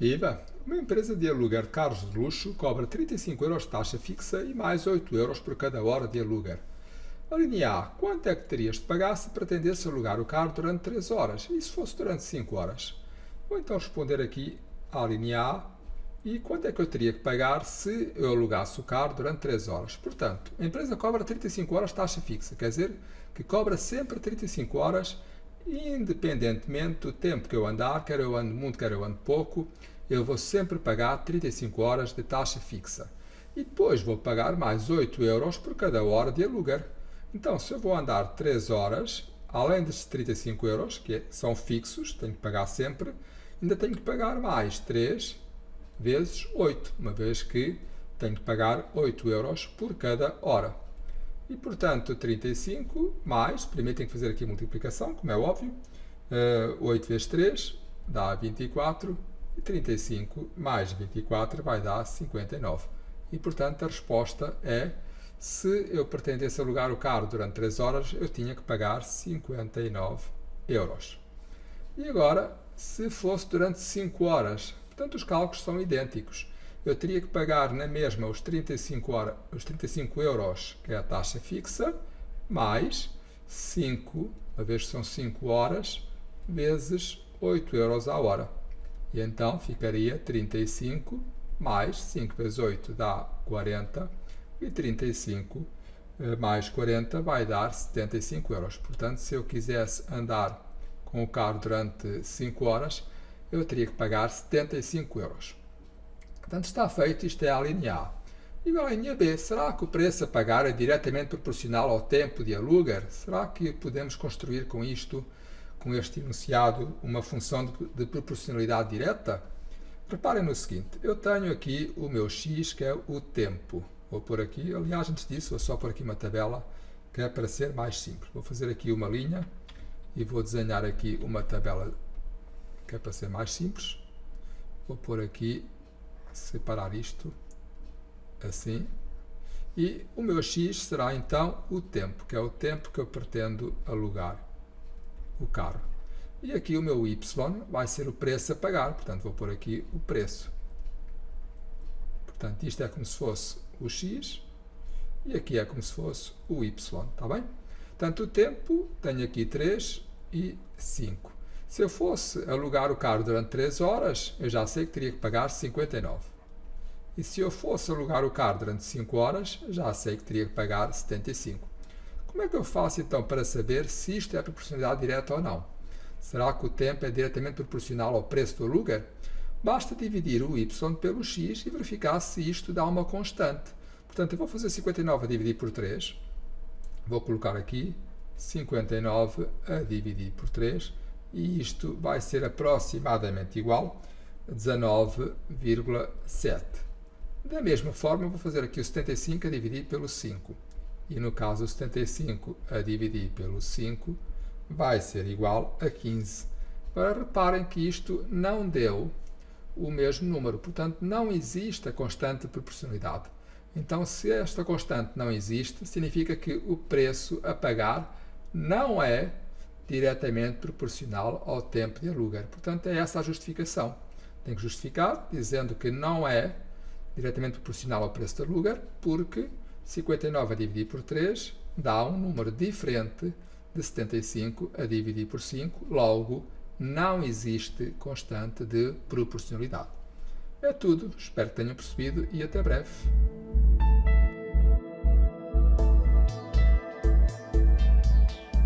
Viva! Uma empresa de aluguer de carros de luxo cobra 35 euros de taxa fixa e mais 8 euros por cada hora de aluguer. A linha A, quanto é que terias de pagar se pretendesse alugar o carro durante 3 horas e se fosse durante 5 horas? Vou então responder aqui à linha A e quanto é que eu teria que pagar se eu alugasse o carro durante 3 horas. Portanto, a empresa cobra 35 horas de taxa fixa, quer dizer que cobra sempre 35 horas, independentemente do tempo que eu andar, quer eu ande muito, quer eu ande pouco, eu vou sempre pagar 35 horas de taxa fixa. E depois vou pagar mais 8 euros por cada hora de aluguer. Então, se eu vou andar 3 horas, além destes 35 euros, que são fixos, tenho que pagar sempre, ainda tenho que pagar mais 3 vezes 8, uma vez que tenho que pagar 8 euros por cada hora. E, portanto, 35 mais, primeiro tenho que fazer aqui a multiplicação, como é óbvio, 8 vezes 3 dá 24, e 35 mais 24 vai dar 59. E, portanto, a resposta é, se eu pretendesse alugar o carro durante 3 horas, eu tinha que pagar 59 euros. E agora, se fosse durante 5 horas, portanto, os cálculos são idênticos. Eu teria que pagar na mesma os 35 euros, que é a taxa fixa, mais 5, uma vez que são 5 horas, vezes 8 euros a hora. E então ficaria 35 mais 5 vezes 8 dá 40, e 35 mais 40 vai dar 75 euros. Portanto, se eu quisesse andar com o carro durante 5 horas, eu teria que pagar 75 euros. Portanto, está feito, isto é a linha A. E a linha B, será que o preço a pagar é diretamente proporcional ao tempo de aluguer? Será que podemos construir com isto, com este enunciado, uma função de proporcionalidade direta? Reparem no seguinte, eu tenho aqui o meu x, que é o tempo. Vou pôr aqui, aliás, antes disso, vou só pôr aqui uma tabela, que é para ser mais simples. Vou fazer aqui uma linha e vou desenhar aqui uma tabela, que é para ser mais simples. Vou pôr aqui, separar isto assim, e o meu x será então o tempo, que é o tempo que eu pretendo alugar o carro. E aqui o meu y vai ser o preço a pagar, portanto vou pôr aqui o preço. Portanto, isto é como se fosse o x e aqui é como se fosse o y, está bem? Portanto, o tempo, tenho aqui 3 e 5. Se eu fosse alugar o carro durante 3 horas, eu já sei que teria que pagar 59. E se eu fosse alugar o carro durante 5 horas, já sei que teria que pagar 75. Como é que eu faço então para saber se isto é proporcionalidade direta ou não? Será que o tempo é diretamente proporcional ao preço do aluguer? Basta dividir o y pelo x e verificar se isto dá uma constante. Portanto, eu vou fazer 59 a dividir por 3. Vou colocar aqui 59 a dividir por 3. E isto vai ser aproximadamente igual a 19,7. Da mesma forma, vou fazer aqui o 75 a dividir pelo 5. E no caso, o 75 a dividir pelo 5 vai ser igual a 15. Agora, reparem que isto não deu o mesmo número, portanto, não existe a constante de proporcionalidade. Então, se esta constante não existe, significa que o preço a pagar não é diretamente proporcional ao tempo de aluguer. Portanto, é essa a justificação. Tem que justificar dizendo que não é diretamente proporcional ao preço de aluguer, porque 59 a dividir por 3 dá um número diferente de 75 a dividir por 5, logo não existe constante de proporcionalidade. É tudo, espero que tenham percebido e até breve.